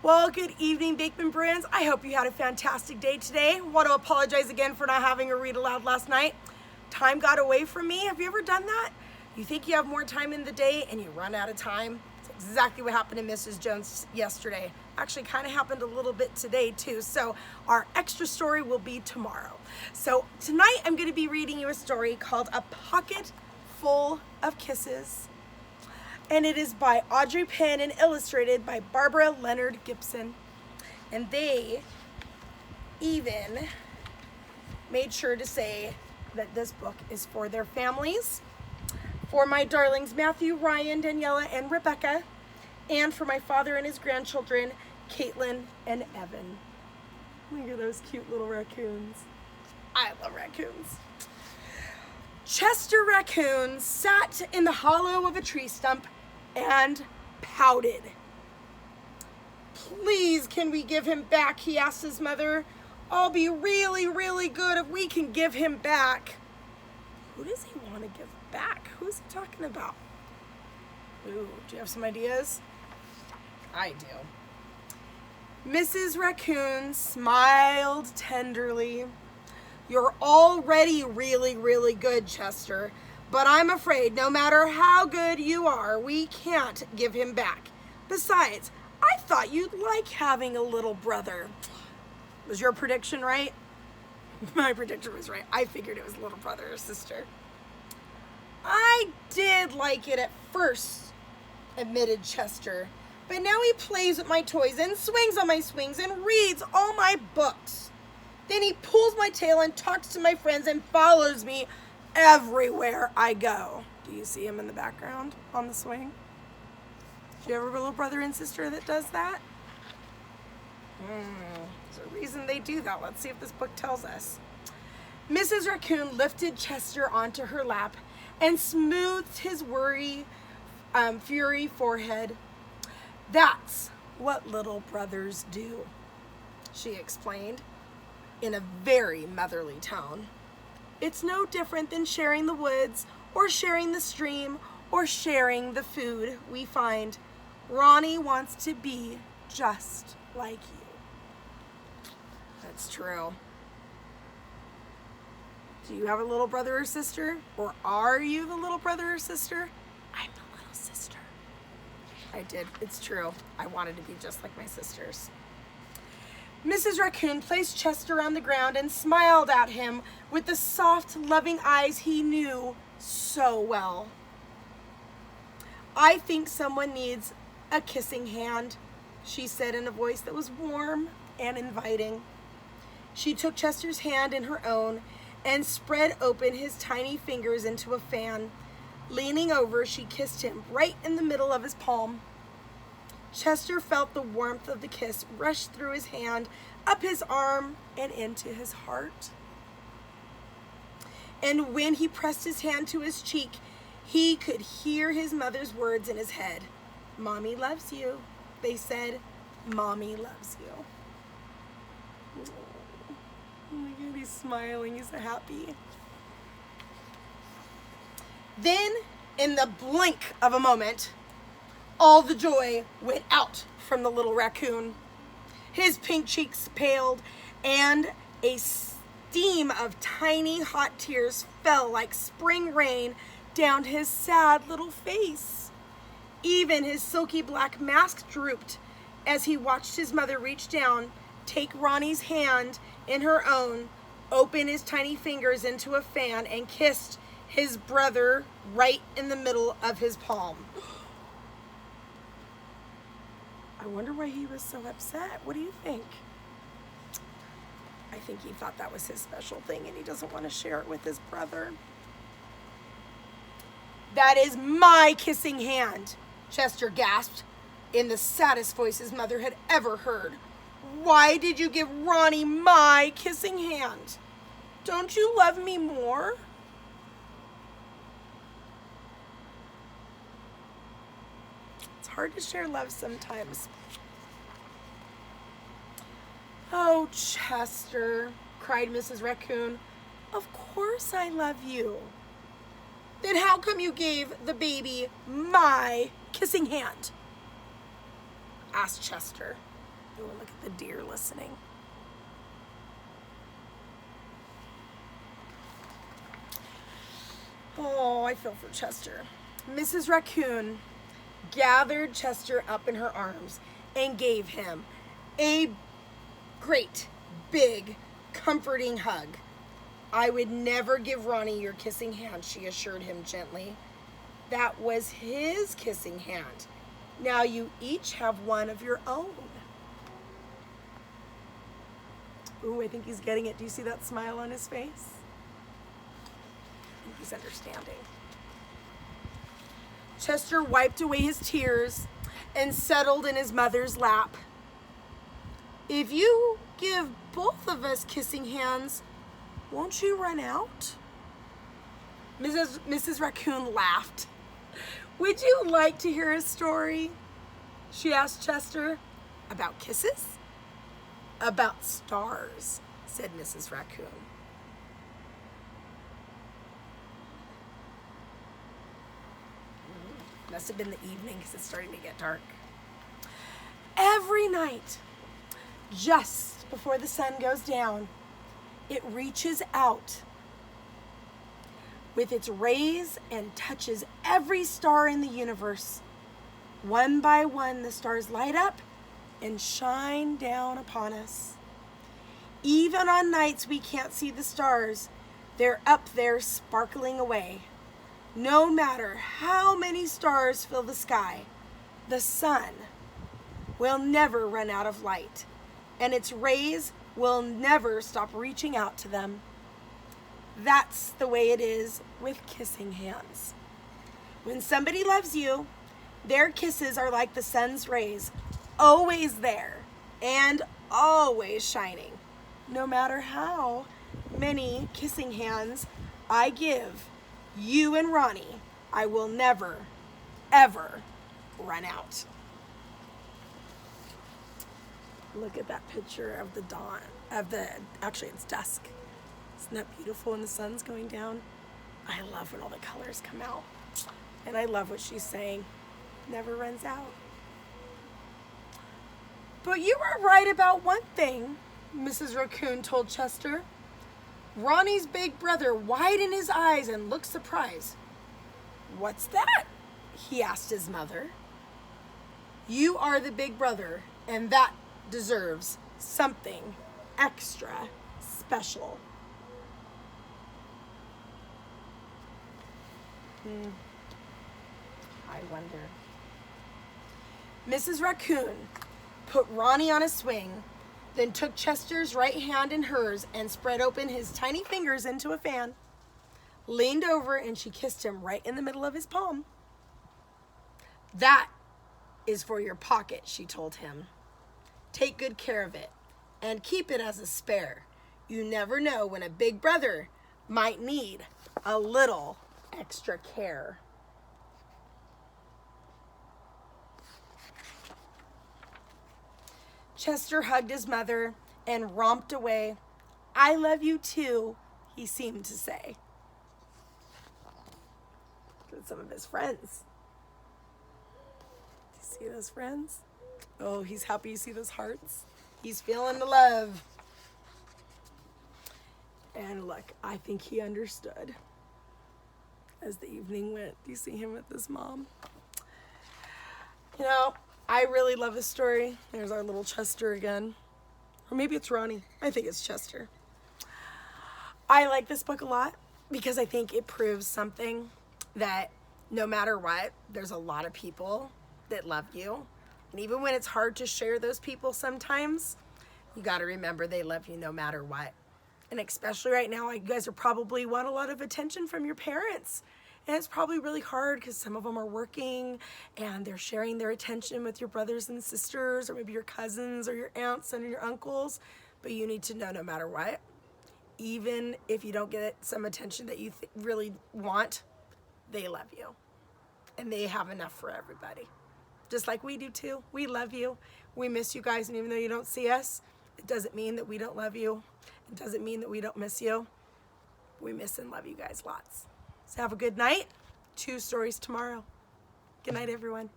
Well, good evening, Bakeman Brands. I hope you had a fantastic day today. Want to apologize again for not having a read aloud last night. Time got away from me. Have you ever done that? You think you have more time in the day and you run out of time? It's exactly what happened to Mrs. Jones yesterday. Actually, kind of happened a little bit today too. So our extra story will be tomorrow. So tonight I'm going to be reading you a story called A Pocket Full of Kisses. And it is by Audrey Penn and illustrated by Barbara Leonard Gibson. And they even made sure to say that this book is for their families, for my darlings Matthew, Ryan, Daniela, and Rebecca, and for my father and his grandchildren, Caitlin and Evan. Look at those cute little raccoons. I love raccoons. Chester Raccoon sat in the hollow of a tree stump and pouted. "Please, can we give him back?" he asked his mother. "I'll be really, really good if we can give him back." Who does he want to give back? Who's he talking about? Ooh, do you have some ideas? I do. Mrs. Raccoon smiled tenderly. "You're already really, really good, Chester. But I'm afraid no matter how good you are, we can't give him back. Besides, I thought you'd like having a little brother." Was your prediction right? My prediction was right. I figured it was a little brother or sister. "I did like it at first," admitted Chester. "But now he plays with my toys and swings on my swings and reads all my books. Then he pulls my tail and talks to my friends and follows me everywhere I go." Do you see him in the background on the swing? Do you have a little brother and sister that does that? There's a reason they do that. Let's see if this book tells us. Mrs. Raccoon lifted Chester onto her lap and smoothed his fury forehead. "That's what little brothers do," she explained in a very motherly tone. "It's no different than sharing the woods or sharing the stream or sharing the food we find. Ronnie wants to be just like you." That's true. Do you have a little brother or sister? Or are you the little brother or sister? I'm the little sister. I did. It's true. I wanted to be just like my sisters. Mrs. Raccoon placed Chester on the ground and smiled at him with the soft, loving eyes he knew so well. "I think someone needs a kissing hand," she said in a voice that was warm and inviting. She took Chester's hand in her own and spread open his tiny fingers into a fan. Leaning over, she kissed him right in the middle of his palm. Chester felt the warmth of the kiss rush through his hand, up his arm, and into his heart. And when he pressed his hand to his cheek, he could hear his mother's words in his head. "Mommy loves you," they said. "Mommy loves you." Oh my God, he's smiling, he's so happy. Then, in the blink of a moment, all the joy went out from the little raccoon. His pink cheeks paled, and a steam of tiny hot tears fell like spring rain down his sad little face. Even his silky black mask drooped as he watched his mother reach down, take Ronnie's hand in her own, open his tiny fingers into a fan, and kissed his brother right in the middle of his palm. I wonder why he was so upset. What do you think? I think he thought that was his special thing and he doesn't want to share it with his brother. "That is my kissing hand," Chester gasped in the saddest voice his mother had ever heard. "Why did you give Ronnie my kissing hand? Don't you love me more?" It's hard to share love sometimes. "Oh, Chester," cried Mrs. Raccoon, "of course I love you. Then how come you gave the baby my kissing hand?" asked Chester. Oh, and look at the deer listening. Oh, I feel for Chester. Mrs. Raccoon gathered Chester up in her arms and gave him a great, big, comforting hug. I would never give Ronnie your kissing hand, she assured him gently. That was his kissing hand. Now you each have one of your own. Ooh, I think he's getting it. Do you see that smile on his face? I think he's understanding. Chester wiped away his tears and settled in his mother's lap. If you give both of us kissing hands, won't you run out? Mrs. Raccoon laughed. Would you like to hear a story? She asked Chester. About kisses? About stars, said Mrs. Raccoon. Must have been the evening because it's starting to get dark. Every night, just before the sun goes down, it reaches out with its rays and touches every star in the universe. One by one, the stars light up and shine down upon us. Even on nights we can't see the stars, they're up there sparkling away. No matter how many stars fill the sky, the sun will never run out of light, and its rays will never stop reaching out to them. That's the way it is with kissing hands. When somebody loves you, their kisses are like the sun's rays, always there and always shining. No matter how many kissing hands I give you and Ronnie, I will never, ever run out. Look at that picture of the dawn, actually it's dusk. Isn't that beautiful when the sun's going down? I love when all the colors come out. And I love what she's saying. Never runs out. But you were right about one thing, Mrs. Raccoon told Chester. Ronnie's big brother widened his eyes and looked surprised. What's that? He asked his mother. You are the big brother, and that deserves something extra special. I wonder. Mrs. Raccoon put Ronnie on a swing, then took Chester's right hand in hers and spread open his tiny fingers into a fan, leaned over, and she kissed him right in the middle of his palm. That is for your pocket, she told him. Take good care of it and keep it as a spare. You never know when a big brother might need a little extra care. Chester hugged his mother and romped away. I love you too, he seemed to say. Look at some of his friends. Do you see those friends? Oh, he's happy you see those hearts. He's feeling the love. And look, I think he understood as the evening went. Do you see him with his mom? You know, I really love this story. There's our little Chester again. Or maybe it's Ronnie. I think it's Chester. I like this book a lot because I think it proves something, that no matter what, there's a lot of people that love you. And even when it's hard to share those people sometimes, you got to remember they love you no matter what. And especially right now, you guys are probably want a lot of attention from your parents. And it's probably really hard because some of them are working and they're sharing their attention with your brothers and sisters, or maybe your cousins or your aunts and your uncles. But you need to know, no matter what, even if you don't get some attention that you really want, they love you. And they have enough for everybody. Just like we do too. We love you. We miss you guys. And even though you don't see us, it doesn't mean that we don't love you. It doesn't mean that we don't miss you. We miss and love you guys lots. So have a good night. 2 stories tomorrow. Good night, everyone.